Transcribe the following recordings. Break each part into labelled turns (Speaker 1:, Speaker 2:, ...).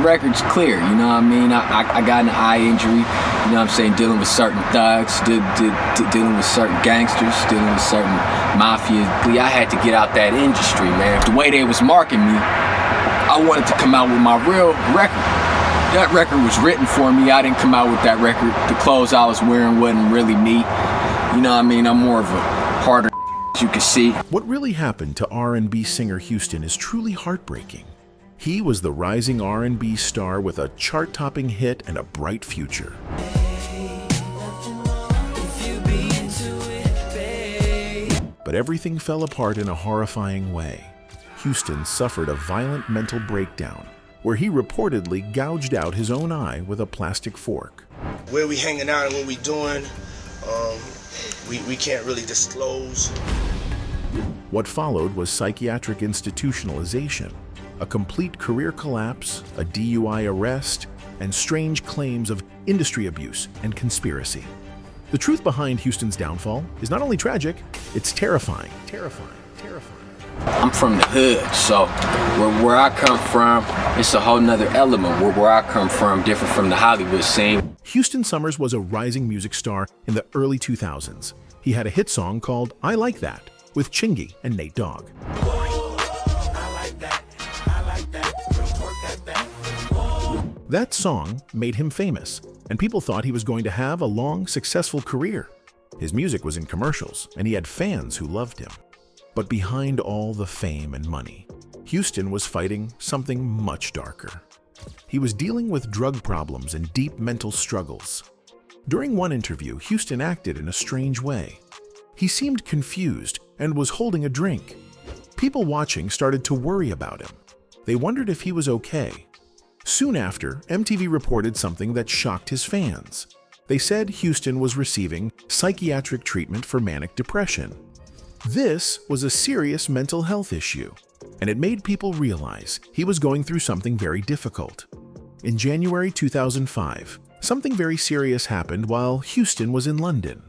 Speaker 1: record's clear, you know what I mean? I got an eye injury, you know what I'm saying, dealing with certain thugs, dealing with certain gangsters, dealing with certain mafia. I had to get out that industry, man. The way they was marking me, I wanted to come out with my real record. That record was written for me. I didn't come out with that record. The clothes I was wearing wasn't really me. You know what I mean? I'm more of a harder as you can see.
Speaker 2: What really happened to R&B singer Houston is truly heartbreaking. He was the rising R&B star with a chart-topping hit and a bright future. But everything fell apart in a horrifying way. Houston suffered a violent mental breakdown where he reportedly gouged out his own eye with a plastic fork.
Speaker 3: Where we hanging out and what we doing, we can't really disclose.
Speaker 2: What followed was psychiatric institutionalization, a complete career collapse, a DUI arrest, and strange claims of industry abuse and conspiracy. The truth behind Houston's downfall is not only tragic, it's terrifying.
Speaker 1: I'm from the hood, so where I come from, it's a whole nother element. Where I come from, different from the Hollywood scene.
Speaker 2: Houston Summers was a rising music star in the early 2000s. He had a hit song called I Like That with Chingy and Nate Dogg. That song made him famous, and people thought he was going to have a long, successful career. His music was in commercials, and he had fans who loved him. But behind all the fame and money, Houston was fighting something much darker. He was dealing with drug problems and deep mental struggles. During one interview, Houston acted in a strange way. He seemed confused and was holding a drink. People watching started to worry about him. They wondered if he was okay. Soon after, MTV reported something that shocked his fans. They said Houston was receiving psychiatric treatment for manic depression. This was a serious mental health issue, and it made people realize he was going through something very difficult. In January 2005, something very serious happened while Houston was in London.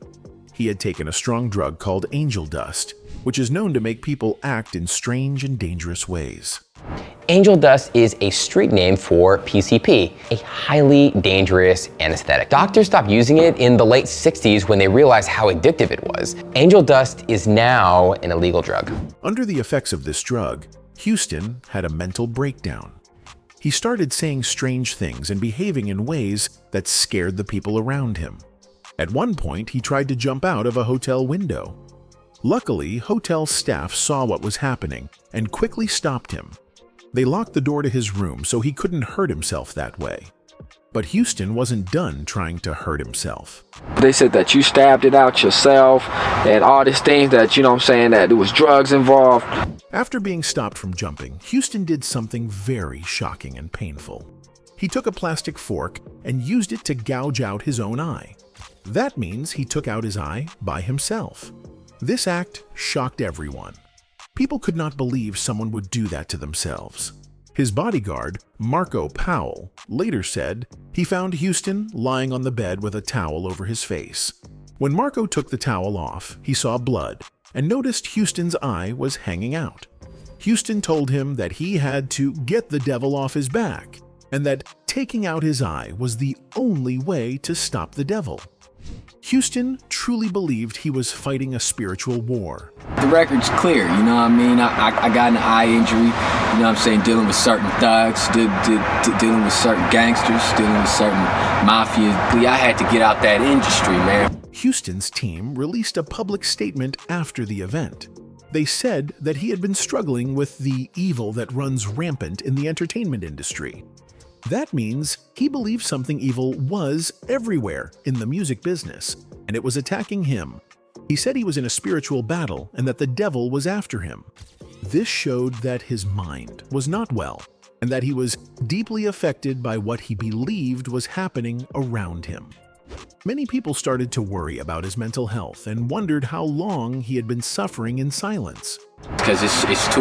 Speaker 2: He had taken a strong drug called angel dust, which is known to make people act in strange and dangerous ways.
Speaker 4: Angel dust is a street name for PCP, a highly dangerous anesthetic. Doctors stopped using it in the late 60s when they realized how addictive it was. Angel dust is now an illegal drug.
Speaker 2: Under the effects of this drug, Houston had a mental breakdown. He started saying strange things and behaving in ways that scared the people around him. At one point, he tried to jump out of a hotel window. Luckily, hotel staff saw what was happening and quickly stopped him. They locked the door to his room so he couldn't hurt himself that way. But Houston wasn't done trying to hurt himself.
Speaker 1: They said that you stabbed it out yourself and all these things that, you know what I'm saying, that there was drugs involved.
Speaker 2: After being stopped from jumping, Houston did something very shocking and painful. He took a plastic fork and used it to gouge out his own eye. That means he took out his eye by himself. This act shocked everyone. People could not believe someone would do that to themselves. His bodyguard, Marco Powell, later said he found Houston lying on the bed with a towel over his face. When Marco took the towel off, he saw blood and noticed Houston's eye was hanging out. Houston told him that he had to get the devil off his back and that taking out his eye was the only way to stop the devil. Houston truly believed he was fighting a spiritual war.
Speaker 1: The record's clear, you know what I mean? I got an eye injury, you know what I'm saying, dealing with certain thugs, dealing with certain gangsters, dealing with certain mafia. I had to get out that industry, man.
Speaker 2: Houston's team released a public statement after the event. They said that he had been struggling with the evil that runs rampant in the entertainment industry. That means he believed something evil was everywhere in the music business, and it was attacking him. He said he was in a spiritual battle and that the devil was after him. This showed that his mind was not well, and that he was deeply affected by what he believed was happening around him. Many people started to worry about his mental health and wondered how long he had been suffering in silence.
Speaker 1: Because it's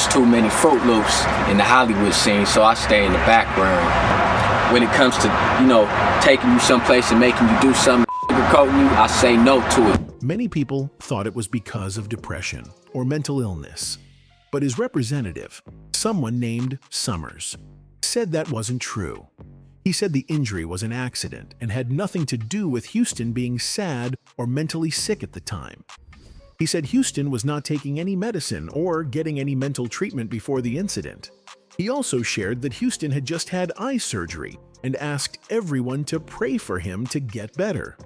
Speaker 1: too many Fruit Loops in the Hollywood scene, so I stay in the background. When it comes to, you know, taking you someplace and making you do something, sugarcoating you, I say no to it.
Speaker 2: Many people thought it was because of depression or mental illness. But his representative, someone named Summers, said that wasn't true. He said the injury was an accident and had nothing to do with Houston being sad or mentally sick at the time. He said Houston was not taking any medicine or getting any mental treatment before the incident. He also shared that Houston had just had eye surgery and asked everyone to pray for him to get better.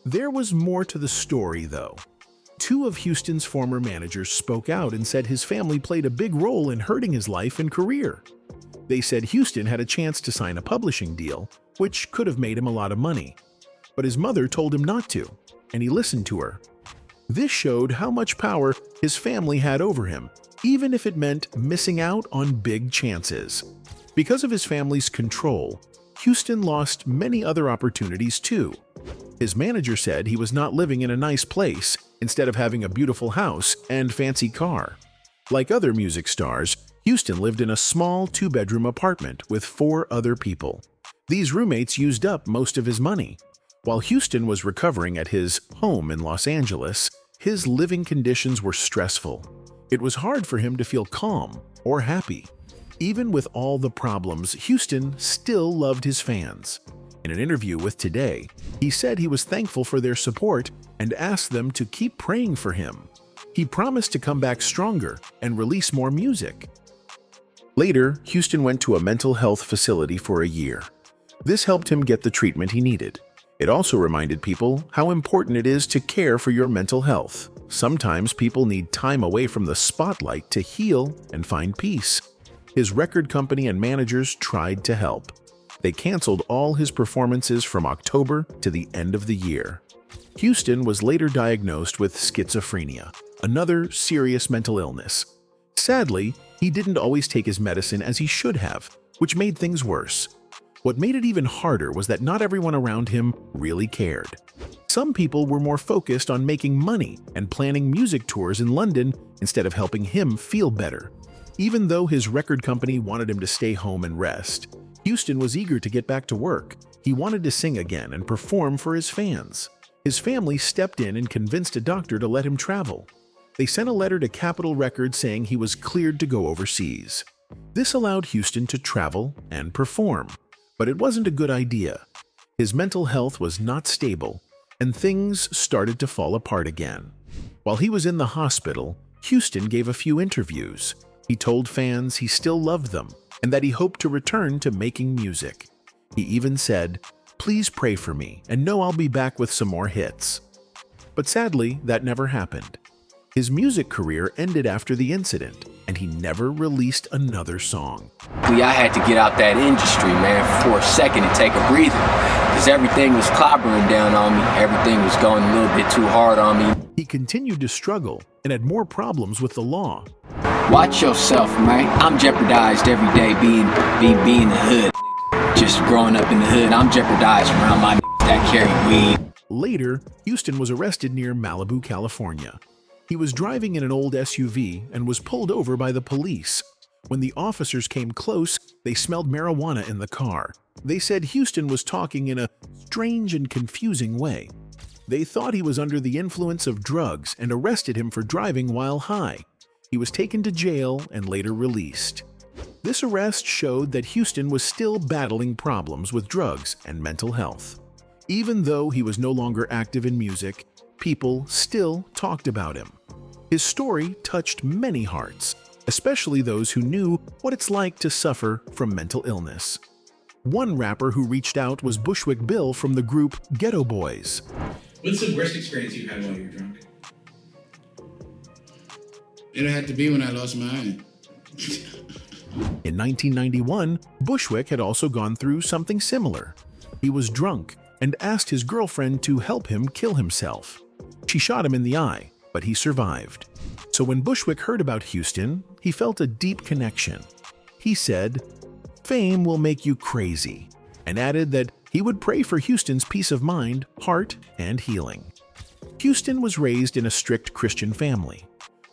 Speaker 2: There was more to the story, though. Two of Houston's former managers spoke out and said his family played a big role in hurting his life and career. They said Houston had a chance to sign a publishing deal, which could have made him a lot of money. But his mother told him not to, and he listened to her. This showed how much power his family had over him, even if it meant missing out on big chances. Because of his family's control, Houston lost many other opportunities too. His manager said he was not living in a nice place instead of having a beautiful house and fancy car. Like other music stars, Houston lived in a small two-bedroom apartment with 4 other people. These roommates used up most of his money. While Houston was recovering at his home in Los Angeles, his living conditions were stressful. It was hard for him to feel calm or happy. Even with all the problems, Houston still loved his fans. In an interview with Today, he said he was thankful for their support and asked them to keep praying for him. He promised to come back stronger and release more music. Later, Houston went to a mental health facility for a year. This helped him get the treatment he needed. It also reminded people how important it is to care for your mental health. Sometimes people need time away from the spotlight to heal and find peace. His record company and managers tried to help. They canceled all his performances from October to the end of the year. Houston was later diagnosed with schizophrenia, another serious mental illness. Sadly, he didn't always take his medicine as he should have, which made things worse. What made it even harder was that not everyone around him really cared. Some people were more focused on making money and planning music tours in London instead of helping him feel better. Even though his record company wanted him to stay home and rest, Houston was eager to get back to work. He wanted to sing again and perform for his fans. His family stepped in and convinced a doctor to let him travel. They sent a letter to Capitol Records saying he was cleared to go overseas. This allowed Houston to travel and perform, but it wasn't a good idea. His mental health was not stable, and things started to fall apart again. While he was in the hospital, Houston gave a few interviews. He told fans he still loved them and that he hoped to return to making music. He even said, "Please pray for me and know I'll be back with some more hits." But sadly, that never happened. His music career ended after the incident, and he never released another song.
Speaker 1: I had to get out that industry, man, for a second to take a breather, because everything was clobbering down on me. Everything was going a little bit too hard on me.
Speaker 2: He continued to struggle and had more problems with the law.
Speaker 1: Watch yourself, man. I'm jeopardized every day being the hood. Just growing up in the hood, I'm jeopardized around my that carry weed.
Speaker 2: Later, Houston was arrested near Malibu, California. He was driving in an old SUV and was pulled over by the police. When the officers came close, they smelled marijuana in the car. They said Houston was talking in a strange and confusing way. They thought he was under the influence of drugs and arrested him for driving while high. He was taken to jail and later released. This arrest showed that Houston was still battling problems with drugs and mental health. Even though he was no longer active in music, people still talked about him. His story touched many hearts, especially those who knew what it's like to suffer from mental illness. One rapper who reached out was Bushwick Bill from the group Ghetto Boys.
Speaker 5: What's the worst experience you've had while you were drunk?
Speaker 6: It had to be when I lost my eye.
Speaker 2: In 1991, Bushwick had also gone through something similar. He was drunk and asked his girlfriend to help him kill himself. She shot him in the eye, but he survived. So when Bushwick heard about Houston, he felt a deep connection. He said, "Fame will make you crazy," and added that he would pray for Houston's peace of mind, heart, and healing. Houston was raised in a strict Christian family.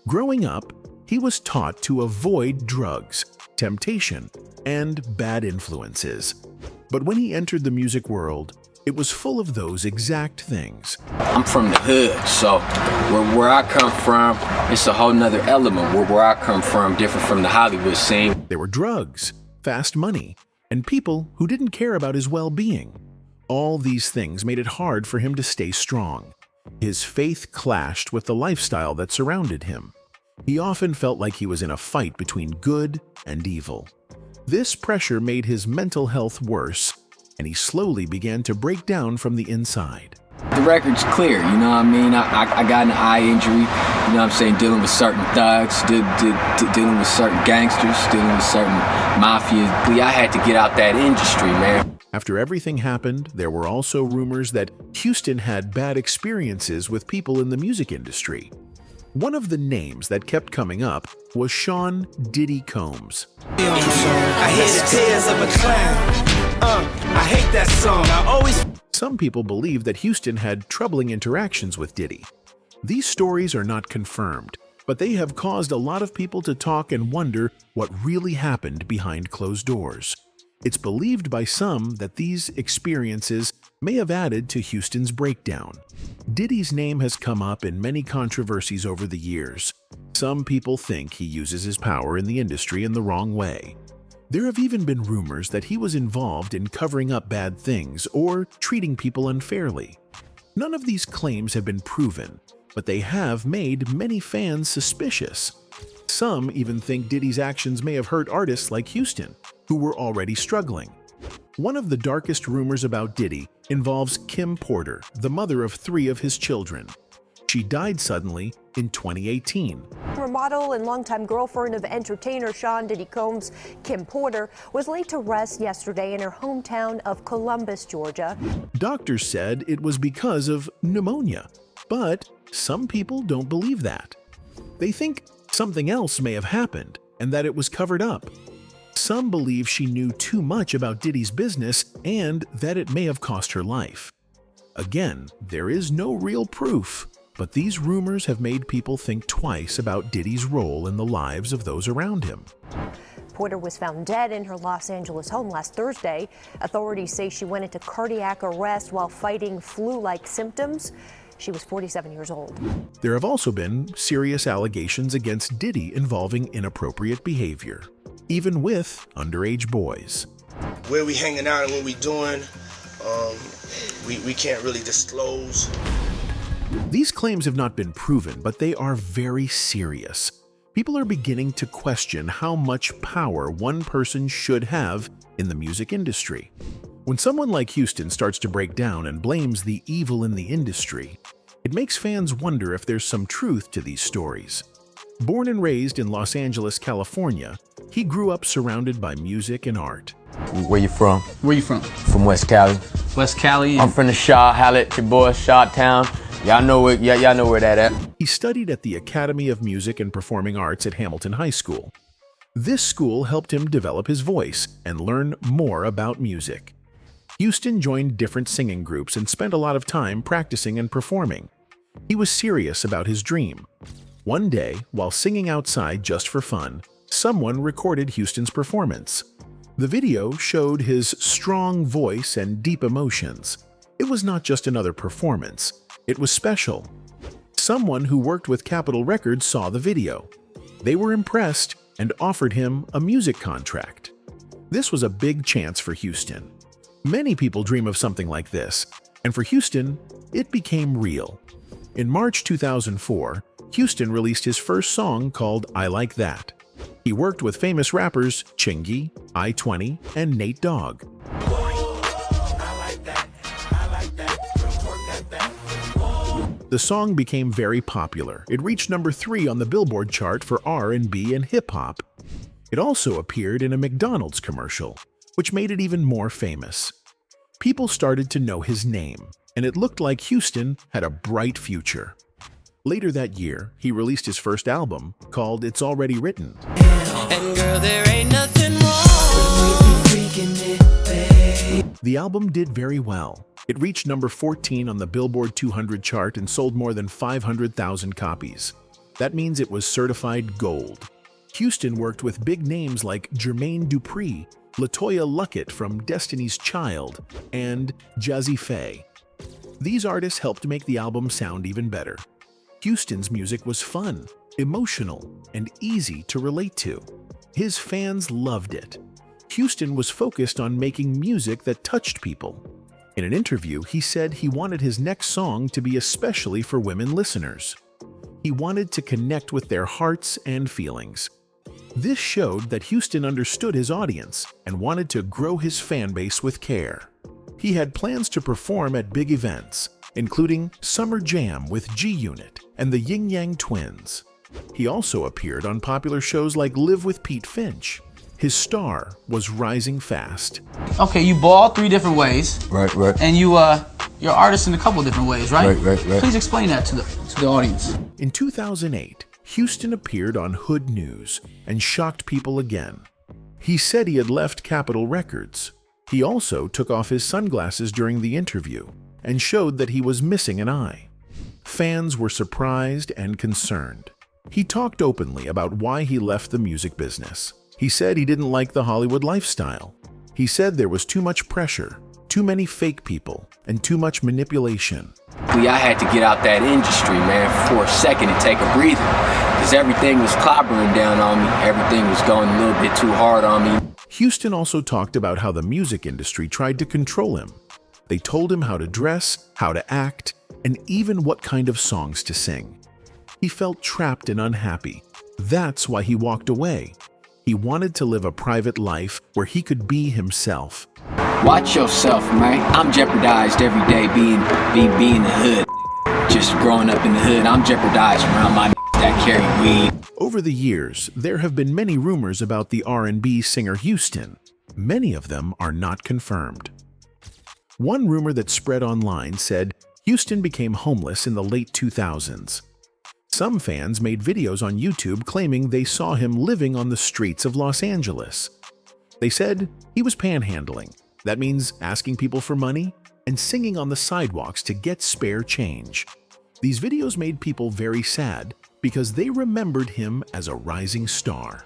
Speaker 2: Growing up, he was taught to avoid drugs, temptation, and bad influences. But when he entered the music world, it was full of those exact things.
Speaker 1: I'm from the hood, so where I come from, it's a whole nother element. Where I come from, different from the Hollywood scene.
Speaker 2: There were drugs, fast money, and people who didn't care about his well-being. All these things made it hard for him to stay strong. His faith clashed with the lifestyle that surrounded him. He often felt like he was in a fight between good and evil. This pressure made his mental health worse, and he slowly began to break down from the inside.
Speaker 1: The record's clear, you know what I mean? I got an eye injury, you know what I'm saying, dealing with certain thugs, dealing with certain gangsters, dealing with certain mafia. I had to get out that industry, man.
Speaker 2: After everything happened, there were also rumors that Houston had bad experiences with people in the music industry. One of the names that kept coming up was Sean Diddy Combs.
Speaker 7: I hear the tears of a clown. I hate that song.
Speaker 2: Some people believe that Houston had troubling interactions with Diddy. These stories are not confirmed, but they have caused a lot of people to talk and wonder what really happened behind closed doors. It's believed by some that these experiences may have added to Houston's breakdown. Diddy's name has come up in many controversies over the years. Some people think he uses his power in the industry in the wrong way. There have even been rumors that he was involved in covering up bad things or treating people unfairly. None of these claims have been proven, but they have made many fans suspicious. Some even think Diddy's actions may have hurt artists like Houston, who were already struggling. One of the darkest rumors about Diddy involves Kim Porter, the mother of 3 of his children. She died suddenly in 2018.
Speaker 8: Her model and longtime girlfriend of entertainer Sean Diddy Combs, Kim Porter, was laid to rest yesterday in her hometown of Columbus, Georgia.
Speaker 2: Doctors said it was because of pneumonia, but some people don't believe that. They think something else may have happened and that it was covered up. Some believe she knew too much about Diddy's business and that it may have cost her life. Again, there is no real proof, but these rumors have made people think twice about Diddy's role in the lives of those around him.
Speaker 8: Porter was found dead in her Los Angeles home last Thursday. Authorities say she went into cardiac arrest while fighting flu-like symptoms. She was 47 years old.
Speaker 2: There have also been serious allegations against Diddy involving inappropriate behavior, even with underage boys.
Speaker 3: Where we hanging out and what we doing, we can't really disclose.
Speaker 2: These claims have not been proven, but they are very serious. People are beginning to question how much power one person should have in the music industry. When someone like Houston starts to break down and blames the evil in the industry, it makes fans wonder if there's some truth to these stories. Born and raised in Los Angeles, California, he grew up surrounded by music and art.
Speaker 9: Where you from?
Speaker 5: Where you from?
Speaker 9: From West Cali.
Speaker 5: West Cali.
Speaker 9: I'm from the Shaw, Hallett, your boy, Shaw Town. Y'all know where that at.
Speaker 2: He studied at the Academy of Music and Performing Arts at Hamilton High School. This school helped him develop his voice and learn more about music. Houston joined different singing groups and spent a lot of time practicing and performing. He was serious about his dream. One day, while singing outside just for fun, someone recorded Houston's performance. The video showed his strong voice and deep emotions. It was not just another performance. It was special. Someone who worked with Capitol Records saw the video. They were impressed and offered him a music contract. This was a big chance for Houston. Many people dream of something like this, and for Houston, it became real. In March 2004, Houston released his first song called I Like That. He worked with famous rappers Chingy, I-20, and Nate Dogg. The song became very popular. It reached number 3 on the Billboard chart for R&B and hip-hop. It also appeared in a McDonald's commercial, which made it even more famous. People started to know his name, and it looked like Houston had a bright future. Later that year, he released his first album, called It's Already Written.
Speaker 7: And girl, there ain't nothing wrong with me freaking it, babe.
Speaker 2: The album did very well. It reached number 14 on the Billboard 200 chart and sold more than 500,000 copies. That means it was certified gold. Houston worked with big names like Jermaine Dupri, LaToya Luckett from Destiny's Child, and Jazzy Faye. These artists helped make the album sound even better. Houston's music was fun, emotional, and easy to relate to. His fans loved it. Houston was focused on making music that touched people. In an interview, he said he wanted his next song to be especially for women listeners. He wanted to connect with their hearts and feelings. This showed that Houston understood his audience and wanted to grow his fan base with care. He had plans to perform at big events, including Summer Jam with G-Unit and the Yin Yang Twins. He also appeared on popular shows like Live with Pete Finch. His star was rising fast.
Speaker 10: Okay, you ball 3 different ways.
Speaker 1: Right.
Speaker 10: And you're artist in a couple different ways, right?
Speaker 1: Right.
Speaker 10: Please explain that to the audience.
Speaker 2: In 2008, Houston appeared on Hood News and shocked people again. He said he had left Capitol Records. He also took off his sunglasses during the interview and showed that he was missing an eye. Fans were surprised and concerned. He talked openly about why he left the music business. He said he didn't like the Hollywood lifestyle. He said there was too much pressure, too many fake people, and too much manipulation.
Speaker 1: I had to get out that industry, man, for a second and take a breather. Because everything was clobbering down on me. Everything was going a little bit too hard on me.
Speaker 2: Houston also talked about how the music industry tried to control him. They told him how to dress, how to act, and even what kind of songs to sing. He felt trapped and unhappy. That's why he walked away. He wanted to live a private life where he could be himself.
Speaker 1: Watch yourself, man. I'm jeopardized every day being in the hood. Just growing up in the hood, I'm jeopardized around my that carry weed.
Speaker 2: Over the years, there have been many rumors about the R&B singer Houston. Many of them are not confirmed. One rumor that spread online said Houston became homeless in the late 2000s. Some fans made videos on YouTube claiming they saw him living on the streets of Los Angeles. They said he was panhandling. That means asking people for money and singing on the sidewalks to get spare change. These videos made people very sad because they remembered him as a rising star.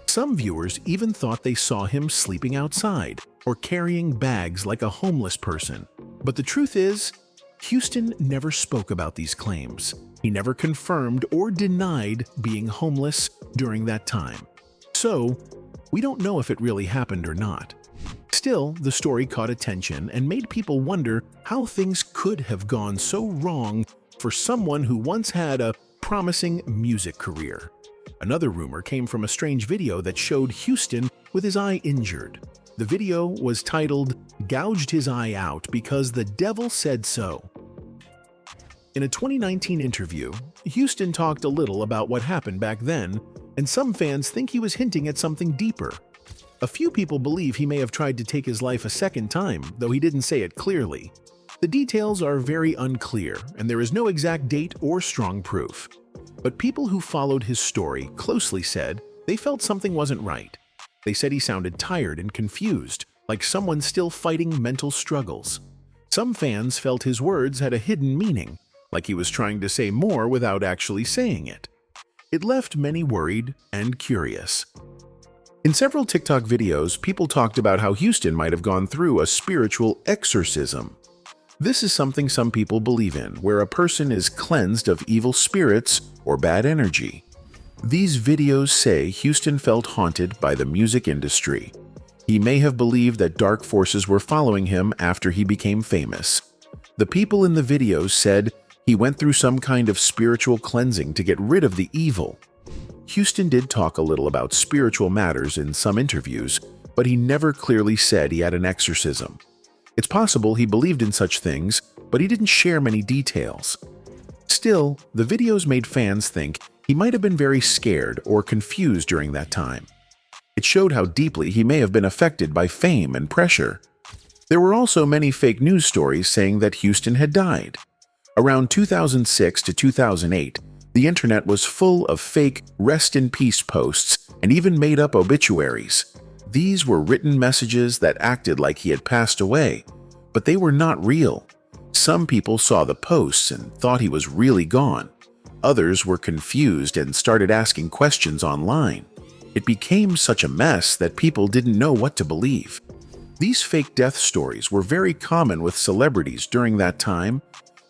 Speaker 2: Some viewers even thought they saw him sleeping outside or carrying bags like a homeless person. But the truth is, Houston never spoke about these claims. He never confirmed or denied being homeless during that time. So, we don't know if it really happened or not. Still, the story caught attention and made people wonder how things could have gone so wrong for someone who once had a promising music career. Another rumor came from a strange video that showed Houston with his eye injured. The video was titled, "Gouged His Eye Out Because the Devil Said So." In a 2019 interview, Houston talked a little about what happened back then, and some fans think he was hinting at something deeper. A few people believe he may have tried to take his life a second time, though he didn't say it clearly. The details are very unclear, and there is no exact date or strong proof. But people who followed his story closely said they felt something wasn't right. They said he sounded tired and confused, like someone still fighting mental struggles. Some fans felt his words had a hidden meaning, like he was trying to say more without actually saying it. It left many worried and curious. In several TikTok videos, people talked about how Houston might have gone through a spiritual exorcism. This is something some people believe in, where a person is cleansed of evil spirits or bad energy. These videos say Houston felt haunted by the music industry. He may have believed that dark forces were following him after he became famous. The people in the videos said he went through some kind of spiritual cleansing to get rid of the evil. Houston did talk a little about spiritual matters in some interviews, but he never clearly said he had an exorcism. It's possible he believed in such things, but he didn't share many details. Still, the videos made fans think he might have been very scared or confused during that time. It showed how deeply he may have been affected by fame and pressure. There were also many fake news stories saying that Houston had died. Around 2006 to 2008, the internet was full of fake rest in peace posts and even made-up obituaries. These were written messages that acted like he had passed away, but they were not real. Some people saw the posts and thought he was really gone. Others were confused and started asking questions online. It became such a mess that people didn't know what to believe. These fake death stories were very common with celebrities during that time.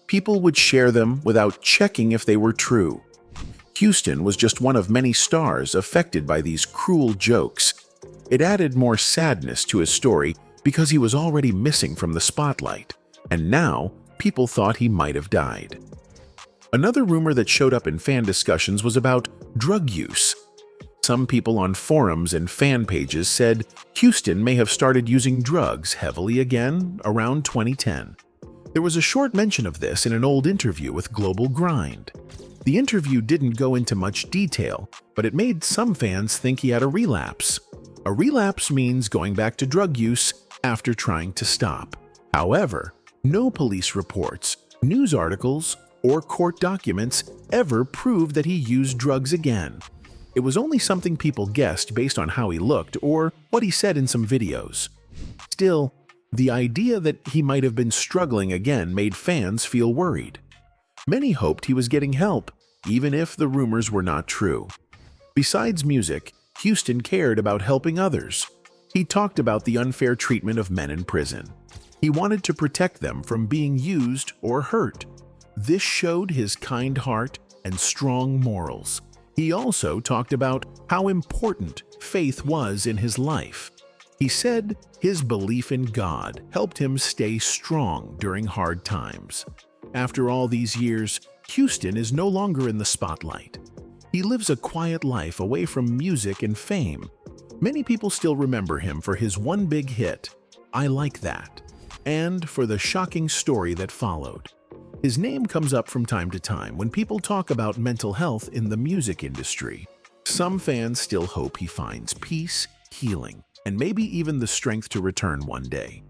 Speaker 2: People would share them without checking if they were true. Houston was just one of many stars affected by these cruel jokes. It added more sadness to his story because he was already missing from the spotlight, and now people thought he might have died. Another rumor that showed up in fan discussions was about drug use. Some people on forums and fan pages said Houston may have started using drugs heavily again around 2010. There was a short mention of this in an old interview with Global Grind. The interview didn't go into much detail, but it made some fans think he had a relapse. A relapse means going back to drug use after trying to stop. However, no police reports, news articles, or court documents ever proved that he used drugs again. It was only something people guessed based on how he looked or what he said in some videos. Still, the idea that he might have been struggling again made fans feel worried. Many hoped he was getting help, even if the rumors were not true. Besides music, Houston cared about helping others. He talked about the unfair treatment of men in prison. He wanted to protect them from being used or hurt. This showed his kind heart and strong morals. He also talked about how important faith was in his life. He said his belief in God helped him stay strong during hard times. After all these years, Houston is no longer in the spotlight. He lives a quiet life away from music and fame. Many people still remember him for his one big hit, "I Like That," and for the shocking story that followed. His name comes up from time to time when people talk about mental health in the music industry. Some fans still hope he finds peace, healing, and maybe even the strength to return one day.